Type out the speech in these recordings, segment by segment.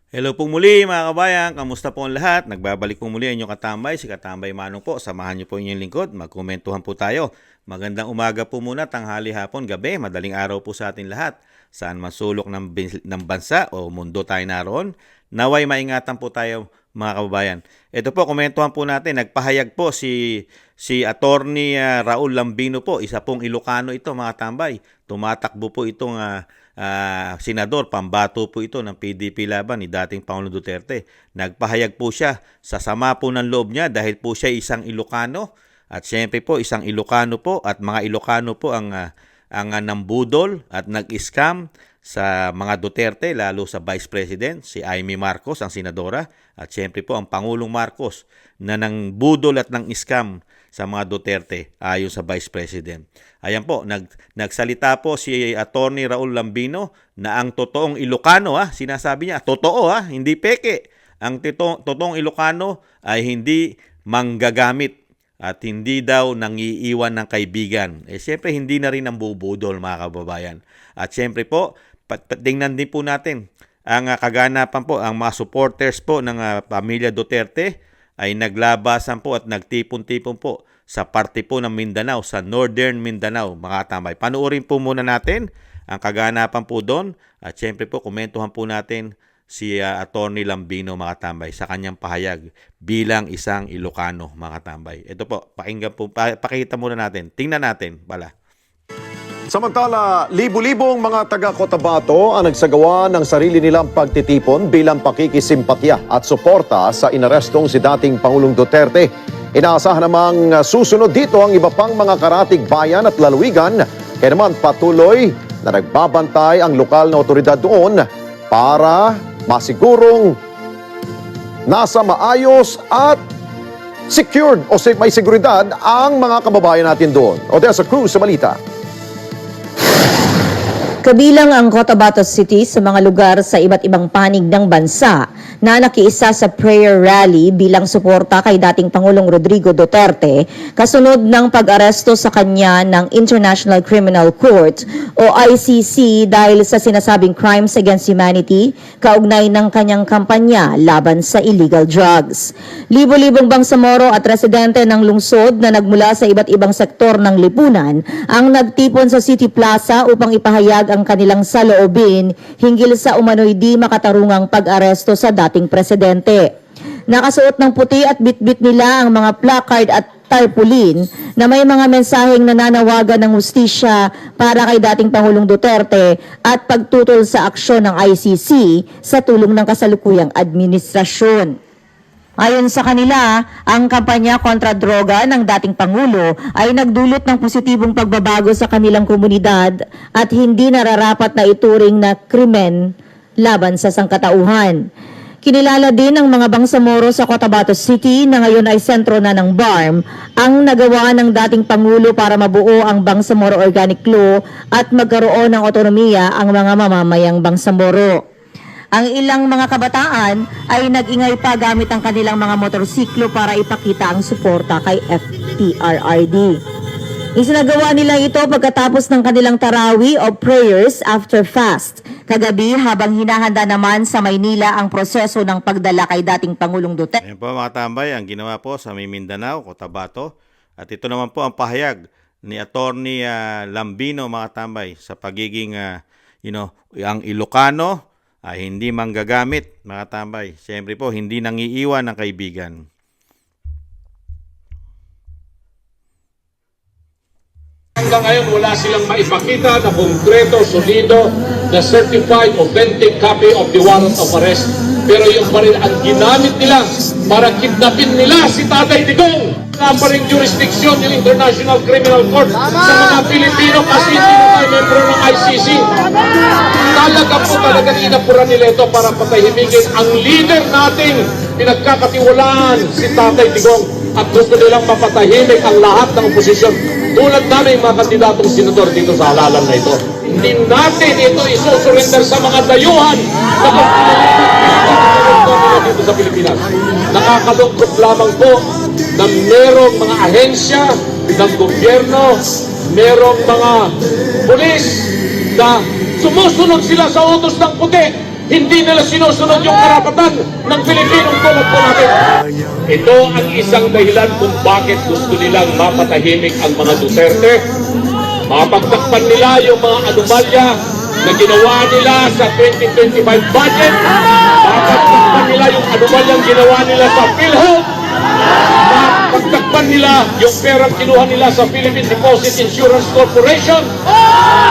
Hello po muli mga kabayan, kamusta po ang lahat? Nagbabalik po muli ang inyong katambay, si Katambay Manong po. Samahan niyo po inyong lingkod, magkomentuhan po tayo. Magandang umaga po muna, tanghali, hapon, gabi, madaling araw po sa atin lahat. Saan man sulok ng bansa o mundo tayo naroon, naway maingatan po tayo mga kababayan. Ito po, komentuhan po natin, nagpahayag po si Attorney Raul Lambino po, isa pong Ilocano ito mga tambay. Tumatakbo po itong senador, pambato po ito ng PDP laban ni dating Pangulong Duterte. Nagpahayag po siya sa sama po ng loob niya dahil po siya isang Ilocano at siyempre po isang Ilocano po at mga Ilocano po ang nambudol at nag-scam sa mga Duterte, lalo sa Vice President, si Amy Marcos, ang senadora, at siyempre po ang Pangulong Marcos na nangbudol at nang-scam sa mga Duterte ayon sa Vice President. Ayan po, nagsalita po si Attorney Raul Lambino na ang totoong Ilocano, sinasabi niya, totoo, hindi peke. Ang totoong Ilocano ay hindi manggagamit at hindi daw nangiiwan ng kaibigan. Siyempre, hindi na rin ang bubudol, mga kababayan. At siyempre po, tingnan din po natin ang kaganapan po, ang mga supporters po ng pamilya Duterte ay naglabasan po at nagtipon-tipon po sa parte po ng Mindanao, sa Northern Mindanao, mga tambay. Panuorin po muna natin ang kaganapan po doon at siyempre po komentuhan po natin si Attorney Lambino, mga tambay, sa kanyang pahayag bilang isang Ilocano, mga tambay. Ito po, pakinggan po, pakita muna natin. Tingnan natin, bala. Samantala, libu-libong mga taga-Cotabato ang nagsagawa ng sarili nilang pagtitipon bilang pakikisimpatya at suporta sa inarestong si dating Pangulong Duterte. Inaasahan namang susunod dito ang iba pang mga karatig bayan at lalawigan, kaya naman patuloy na nagbabantay ang lokal na otoridad doon para masigurong nasa maayos at secured o may seguridad ang mga kababayan natin doon. Odessa Cruz sa balita. Kabilang ang Cotabato City sa mga lugar sa iba't ibang panig ng bansa na nakiisa sa prayer rally bilang suporta kay dating Pangulong Rodrigo Duterte kasunod ng pag-aresto sa kanya ng International Criminal Court o ICC dahil sa sinasabing crimes against humanity kaugnay ng kanyang kampanya laban sa illegal drugs. Libo-libong Bangsamoro at residente ng lungsod na nagmula sa iba't ibang sektor ng lipunan ang nagtipon sa City Plaza upang ipahayag ang kanilang saloobin hinggil sa umano'y di makatarungang pag-aresto sa dating presidente. Nakasuot ng puti at bitbit nila ang mga placard at tarpaulin na may mga mensaheng nananawagan ng hustisya para kay dating Pangulong Duterte at pagtutol sa aksyon ng ICC sa tulong ng kasalukuyang administrasyon. Ayon sa kanila, ang kampanya kontra droga ng dating Pangulo ay nagdulot ng positibong pagbabago sa kanilang komunidad at hindi nararapat na ituring na krimen laban sa sangkatauhan. Kinilala din ng mga Bangsamoro sa Cotabato City na ngayon ay sentro na ng BARM ang nagawa ng dating Pangulo para mabuo ang Bangsamoro Organic Law at magkaroon ng otonomiya ang mga mamamayang Bangsamoro. Ang ilang mga kabataan ay nag-ingay pa gamit ang kanilang mga motorsiklo para ipakita ang suporta kay FPRRD. Isinagawa nila ito pagkatapos ng kanilang tarawi o prayers after fast. Kagabi habang hinahanda naman sa Maynila ang proseso ng pagdala kay dating Pangulong Duterte. Ayan po mga tambay, ang ginawa po sa Mindanao, Cotabato. At ito naman po ang pahayag ni Attorney Lambino, mga tambay, sa pagiging ang Ilocano ay hindi manggagamit, mga tambay. Siyempre po, hindi nangiiwan ng kaibigan. Hanggang ngayon, wala silang maipakita na konkreto, solido, na certified, authentic copy of the warrant of arrest. Pero yung pa rin ang ginamit nila para kidnapin nila si Tatay Digong. Wala pa rin jurisdiction yung International Criminal Court sa mga Pilipino kasi hindi na tayo membro ng ICC. Talagang inapuran nila ito para patahimigin ang leader nating pinagkakatiwalaan si Tatay Digong at gusto nilang mapatahimik ang lahat ng oposisyon tulad namin mga kandidatong senador dito sa halalan na ito. Hindi natin ito isusurrender sa mga dayuhan na dito sa Pilipinas. Nakakalungkot lamang po na merong mga ahensya ng gobyerno, merong mga pulis na sumusunod sila sa utos ng puti Hindi nila sinusunod yung karapatan ng Pilipinong tulad po natin. Ito ang isang dahilan kung bakit gusto nilang mapatahimik ang mga Duterte. Mapagtakpan nila yung mga anomalya na ginawa nila sa 2025 budget. Mapagtakpan nila yung anomalyang ginawa nila sa PhilHealth. Mapagtakpan nila yung perang kinuha nila sa Philippine Deposit Insurance Corporation.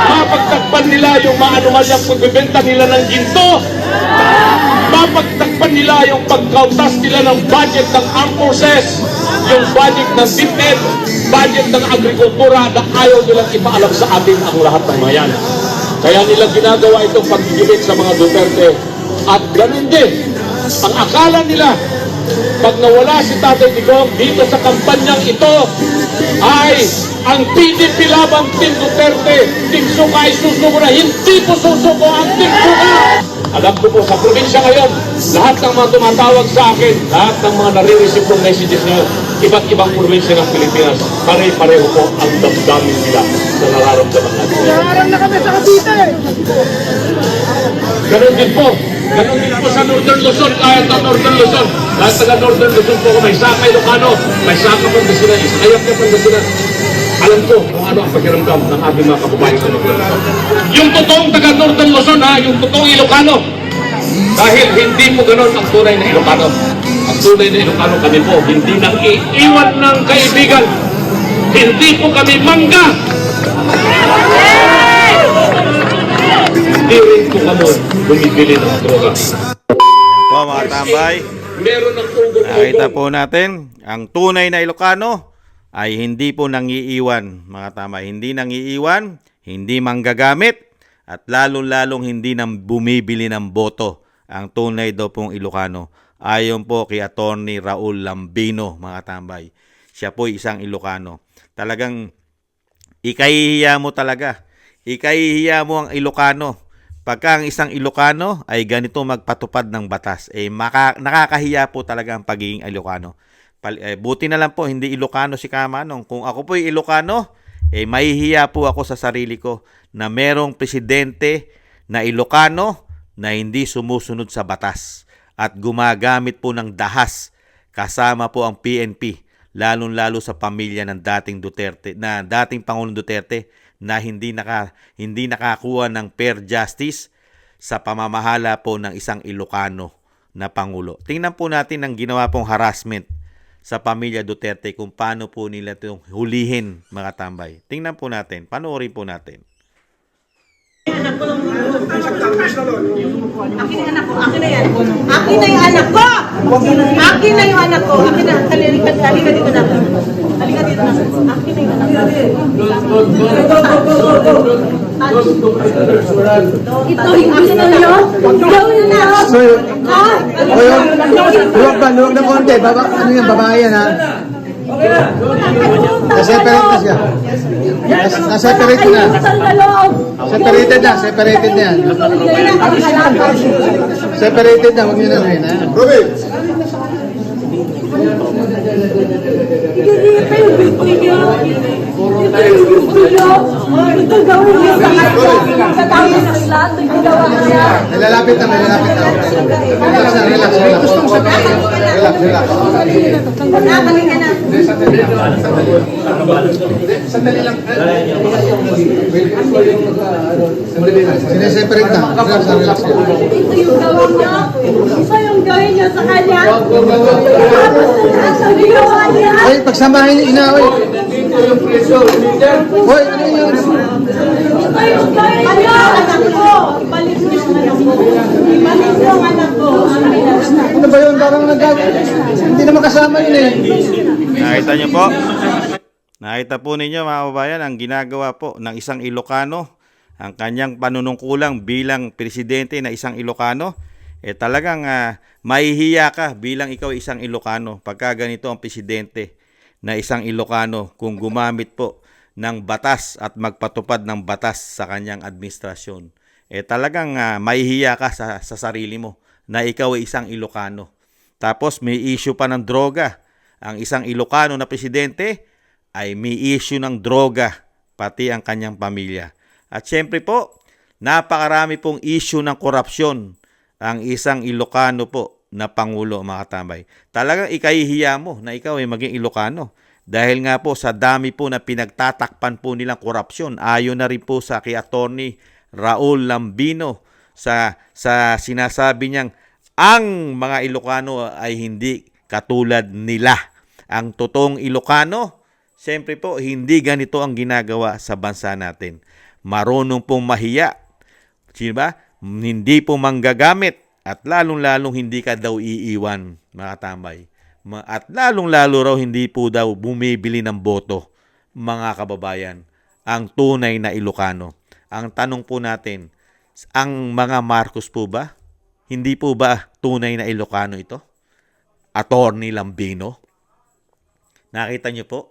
Mapagtakpan nila yung mga anomalyang pagbibenta nila ng ginto. Mapagtakpan nila yung pagkautas nila ng budget ng armed forces, yung budget ng DepEd, budget ng agrikultura na ayaw nilang ipaalam sa atin ang lahat ng mga yan. Kaya nilang ginagawa itong pagigibit sa mga Duterte. At ganun din, ang akala nila, pag nawala si Tatay Digong dito sa kampanyang ito, ay ang PDP labang Team Duterte, Team Suka ay susuko na. Hindi po susuko ang Team Suka. Alam ko po sa probinsya ngayon, lahat ng mga tumatawag sa akin, lahat ng mga nare-receive kong messages ngayon, iba't ibang probinsya ng Pilipinas, pare-pareho po ang damdamin nila sa nararamdaman natin. Naharang na kami sa Cavite. Ganon din po. Ganon din po sa Northern Luzon, kahit sa Northern Luzon. Lahat taga Northern Luzon po, may Sakay Ilocano, may Saka Pangasinan, Isayap na Pangasinan. Alam ko kung ano ang pakiramdam ng ating mga kababayan sa Northern Luzon. Yung totoong taga Northern Luzon, ha, yung totoong Ilocano. Dahil hindi po ganon ang tunay na Ilocano. Ang tunay na Ilocano kami po, hindi nang iiwan ng kaibigan. Hindi po kami mangga. Hindi rin po kami bumibili ng droga. Yan po mga tambay. Meron ng ugong-ugong. Nakita po natin, ang tunay na Ilocano ay hindi po nangiiwan, mga tambay. Hindi nangiiwan, hindi manggagamit, at lalong-lalong hindi nang bumibili ng boto. Ang tunay daw pong Ilocano. Ayon po kay Attorney Raul Lambino, mga tambay. Siya po isang Ilocano. Talagang ikahihiya mo talaga. Ikahihiya mo ang Ilocano. Pagka ang isang Ilocano ay ganito magpatupad ng batas, nakakahiya po talaga ang pagiging Ilocano. Buti na lang po, hindi Ilocano si Kamanong. Kung ako po'y Ilocano, mahihiya po ako sa sarili ko na merong presidente na Ilocano na hindi sumusunod sa batas at gumagamit po ng dahas kasama po ang PNP, lalong-lalo sa pamilya ng dating Pangulong Duterte na hindi nakakuha ng fair justice sa pamamahala po ng isang Ilocano na Pangulo. Tingnan po natin ang ginawa pong harassment sa pamilya Duterte kung paano po nila itong hulihin, mga tambay. Tingnan po natin, panoorin po natin. Akin na yung anak ko. Akin na yan. Akin na yung anak ko! Akin na yung anak ko! Akin na, halika dito na. Halika dito na. Akin na yung anak ko. Ito, hindi na yun. Gawin na. Ha? Huwag ba? Huwag na konti. Ano yan? Babae yan, ha? Na-separate na siya. Na-separate na. Separated na. Separated na yan. Separated na. Huwag nyo na rin, ha? Robin! Nilalapit na. Relax na. Relax. Sandali lang. Sineseparate na. Relax. Ito yung gawa niya. Isa yung gawin niya sa kanya. Sa ginawa niya. Ay, pagsamahin niyo inaway. Hoy, ano yun? Ito yung gawin niya. Anak ko. Ibalik mo yung anak ko. Ibalik mo yung anak ko. Ano ba yun? Parang hindi naman kasama yun eh. Nakita niyo po? Nakita po ninyo, mga kababayan, ang ginagawa po ng isang Ilocano, ang kanyang panunungkulang bilang presidente na isang Ilocano, talagang mahihiya ka bilang ikaw isang Ilocano pagka ganito ang presidente na isang Ilocano kung gumamit po ng batas at magpatupad ng batas sa kanyang administrasyon. Talagang mahihiya ka sa sarili mo na ikaw ay isang Ilocano. Tapos may issue pa ng droga. Ang isang Ilocano na presidente ay may issue ng droga, pati ang kanyang pamilya. At syempre po, napakarami pong issue ng korupsyon ang isang Ilocano po na Pangulo, mga katambay. Talagang ikahihiya mo na ikaw ay maging Ilocano. Dahil nga po sa dami po na pinagtatakpan po nilang korupsyon, ayon na rin po sa kay Attorney Raul Lambino sa sinasabi niyang ang mga Ilocano ay hindi katulad nila. Ang totoong Ilocano, siyempre po, hindi ganito ang ginagawa sa bansa natin. Marunong pong mahiya. Sino ba? Hindi po manggagamit at lalong-lalong hindi ka daw iiwan, mga katambay. At lalong-lalo raw hindi po daw bumibili ng boto, mga kababayan, ang tunay na Ilocano. Ang tanong po natin, ang mga Marcos po ba? Hindi po ba tunay na Ilocano ito? Attorney Lambino? Nakita niyo po?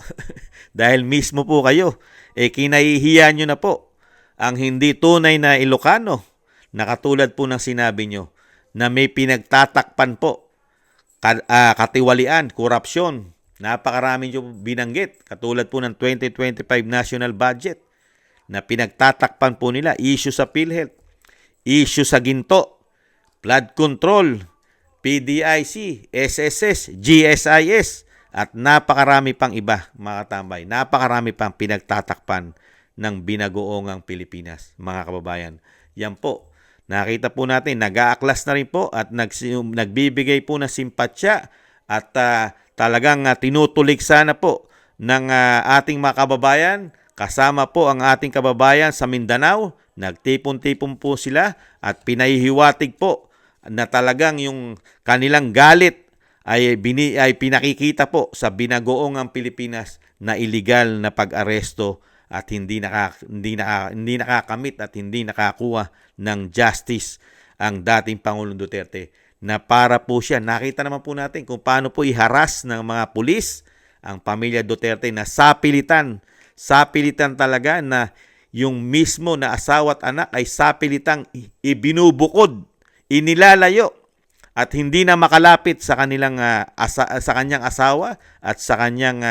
Dahil mismo po kayo, kinahihiya niyo na po ang hindi tunay na Ilocano na katulad po ng sinabi niyo na may pinagtatakpan po, katiwalian, korupsyon. Napakarami niyo binanggit, katulad po ng 2025 national budget na pinagtatakpan po nila, issue sa PhilHealth, issue sa ginto, flood control, PDIC, SSS, GSIS, at napakarami pang iba, mga katambay. Napakarami pang pinagtatakpan ng binagoongang Pilipinas, mga kababayan. Yan po. Nakita po natin, nag-aaklas na rin po at nagbibigay po ng simpatsya at talagang tinutulig sana po ng ating mga kababayan. Kasama po ang ating kababayan sa Mindanao. Nagtipon-tipon po sila at pinahihiwatig po na talagang yung kanilang galit ay pinakikita po sa binagoongang Pilipinas na illegal na pag-aresto at hindi nakakamit at hindi nakakuha ng justice ang dating Pangulong Duterte na para po siya. Nakita naman po natin kung paano po iharas ng mga pulis ang pamilya Duterte na sapilitan talaga na yung mismo na asawa at anak ay sapilitang ibinubukod, inilalayo at hindi na makalapit sa kanilang sa kanyang asawa at sa kanyang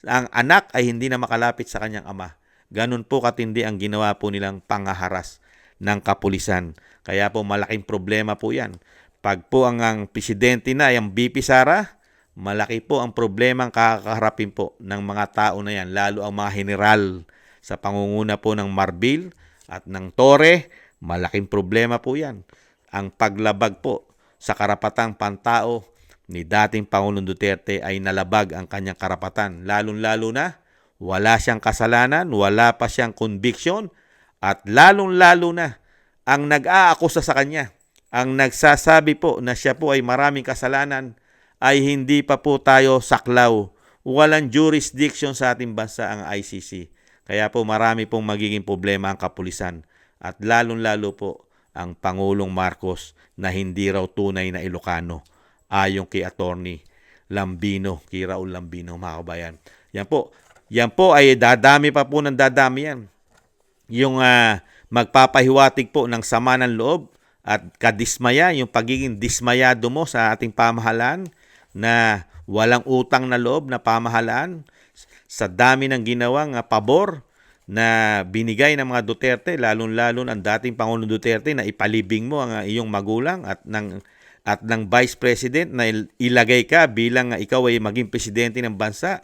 ang anak ay hindi na makalapit sa kanyang ama. Ganun po katindi ang ginawa po nilang pangaharas ng kapulisan. Kaya po malaking problema po 'yan. Pag po ang presidente na ay ang VP Sara, malaki po ang problema ang kakaharapin po ng mga tao na 'yan, lalo ang mga general sa pangunguna po ng Marbil at ng Torre. Malaking problema po 'yan. Ang paglabag po sa karapatang pantao ni dating Pangulong Duterte ay nalabag ang kanyang karapatan. Lalong-lalo na, wala siyang kasalanan, wala pa siyang conviction, at lalong-lalo na, ang nag-aakusa sa kanya, ang nagsasabi po na siya po ay maraming kasalanan, ay hindi pa po tayo saklaw. Walang jurisdiction sa ating bansa ang ICC. Kaya po marami pong magiging problema ang kapulisan. At lalong-lalo po, ang Pangulong Marcos na hindi raw tunay na Ilocano ayon kay Attorney Lambino, kay Raul Lambino, mga kabayan. Yan po ay dadami pa po ng dadami yan. Yung magpapahiwatig po ng sama ng loob at kadismaya, yung pagiging dismayado mo sa ating pamahalaan na walang utang na loob na pamahalaan sa dami ng ginawang pabor na binigay ng mga Duterte, lalong-lalo ang dating Pangulong Duterte na ipalibing mo ang iyong magulang at ng Vice President na ilagay ka bilang ikaw ay maging presidente ng bansa,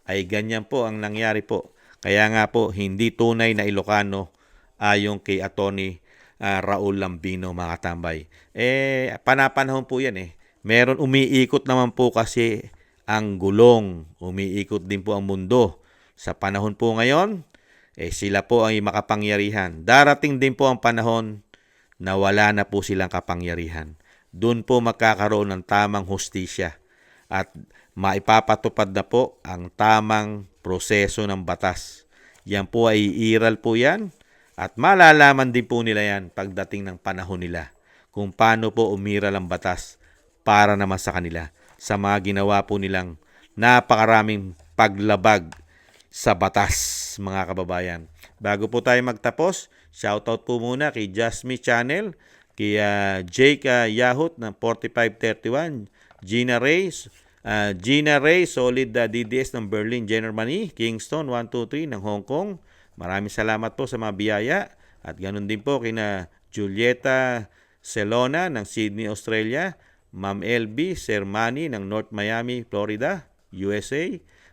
ay ganyan po ang nangyari po. Kaya nga po, hindi tunay na Ilocano ayon kay Attorney Raul Lambino, mga katambay. Panapanahon po yan Meron umiikot naman po kasi ang gulong. Umiikot din po ang mundo. Sa panahon po ngayon, sila po ay makapangyarihan. Darating din po ang panahon na wala na po silang kapangyarihan. Doon po magkakaroon ng tamang hustisya at maipapatupad na po ang tamang proseso ng batas. Yan po ay iiral po yan at malalaman din po nila yan pagdating ng panahon nila kung paano po umiral ang batas para naman sa kanila sa mga ginawa po nilang napakaraming paglabag sa batas, mga kababayan. Bago po tayo magtapos, shoutout po muna kay Jasmine Channel, kay Jake Yahut ng 4531, Gina Ray, Solid DDS ng Berlin, Germany, Kingston 123 ng Hong Kong. Maraming salamat po sa mga biyaya at ganun din po kina Julieta Celona ng Sydney, Australia, Ma'am LB Sermani ng North Miami, Florida, USA,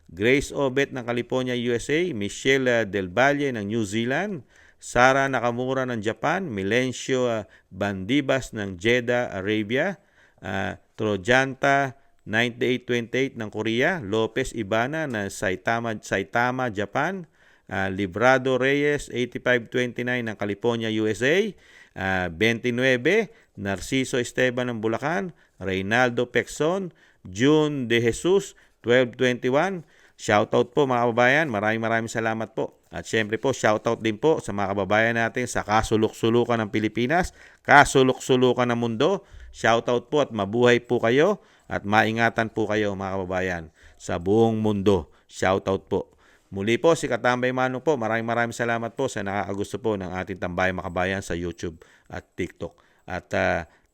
Grace Obet ng California, USA, Michelle Del Valle ng New Zealand, Sara Nakamura ng Japan, Milencio Bandibas ng Jeddah, Arabia, Trojanta 9828 ng Korea, Lopez Ibana ng Saitama, Japan, Librado Reyes 8529 ng California, USA, 29 Narciso Esteban ng Bulacan, Reynaldo Pexon, June De Jesus 1221. Shoutout po mga kababayan, maraming salamat po. At syempre po, shoutout din po sa mga kababayan natin sa kasulok-sulukan ng Pilipinas, kasulok-sulukan ng mundo. Shoutout po at mabuhay po kayo at maingatan po kayo mga kababayan sa buong mundo. Shoutout po. Muli po si Katambay Manong po. Maraming salamat po sa nakakagusto po ng ating Tambayang Makabayan sa YouTube at TikTok. At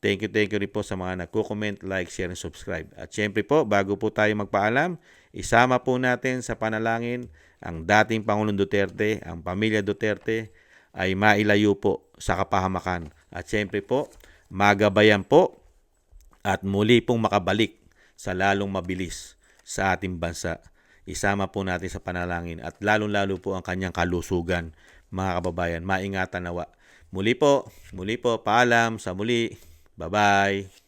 thank you rin po sa mga nagko-comment, like, share, and subscribe. At syempre po, bago po tayo magpaalam, isama po natin sa panalangin ang dating Pangulong Duterte, ang pamilya Duterte ay mailayo po sa kapahamakan. At syempre po, magabayan po at muli pong makabalik sa lalong mabilis sa ating bansa. Isama po natin sa panalangin at lalong-lalo po ang kanyang kalusugan, mga kababayan. Maingatan nawa. Muli po, paalam sa muli. Bye-bye.